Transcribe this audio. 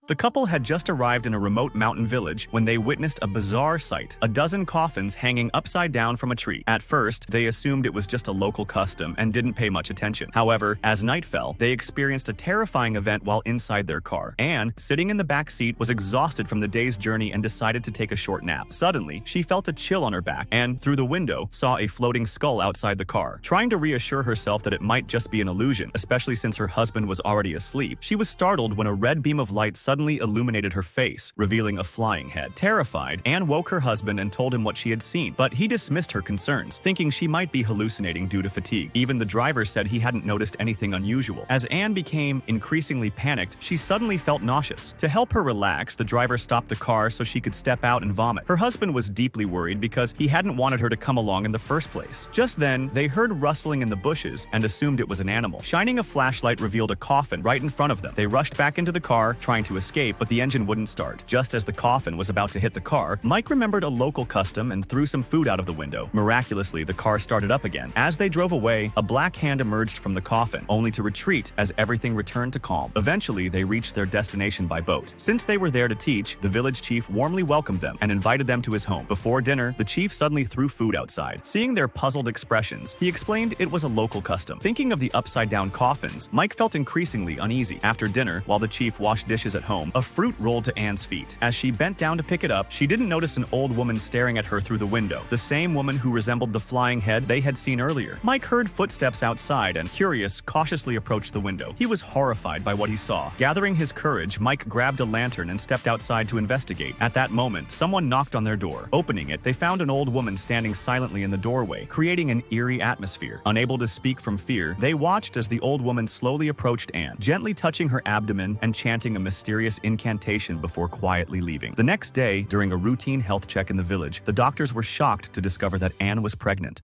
The couple had just arrived in a remote mountain village when they witnessed a bizarre sight: a dozen coffins hanging upside down from a tree. At first, they assumed it was just a local custom and didn't pay much attention. However, as night fell, they experienced a terrifying event while inside their car. Anne, sitting in the back seat, was exhausted from the day's journey and decided to take a short nap. Suddenly, she felt a chill on her back and, through the window, saw a floating skull outside the car. Trying to reassure herself that it might just be an illusion, especially since her husband was already asleep, she was startled when a red beam of light suddenly illuminated her face, revealing a flying head. Terrified, Anne woke her husband and told him what she had seen, but he dismissed her concerns, thinking she might be hallucinating due to fatigue. Even the driver said he hadn't noticed anything unusual. As Anne became increasingly panicked, she suddenly felt nauseous. To help her relax, the driver stopped the car so she could step out and vomit. Her husband was deeply worried because he hadn't wanted her to come along in the first place. Just then, they heard rustling in the bushes and assumed it was an animal. Shining a flashlight revealed a coffin right in front of them. They rushed back into the car, trying to escape, but the engine wouldn't start. Just as the coffin was about to hit the car, Mike remembered a local custom and threw some food out of the window. Miraculously, the car started up again. As they drove away, a black hand emerged from the coffin, only to retreat as everything returned to calm. Eventually, they reached their destination by boat. Since they were there to teach, the village chief warmly welcomed them and invited them to his home. Before dinner, the chief suddenly threw food outside. Seeing their puzzled expressions, he explained it was a local custom. Thinking of the upside-down coffins, Mike felt increasingly uneasy. After dinner, while the chief washed dishes at home, a fruit rolled to Anne's feet. As she bent down to pick it up, she didn't notice an old woman staring at her through the window, the same woman who resembled the flying head they had seen earlier. Mike heard footsteps outside and, curious, cautiously approached the window. He was horrified by what he saw. Gathering his courage, Mike grabbed a lantern and stepped outside to investigate. At that moment, someone knocked on their door. Opening it, they found an old woman standing silently in the doorway, creating an eerie atmosphere. Unable to speak from fear, they watched as the old woman slowly approached Anne, gently touching her abdomen and chanting a mysterious incantation before quietly leaving. The next day, during a routine health check in the village, the doctors were shocked to discover that Anne was pregnant.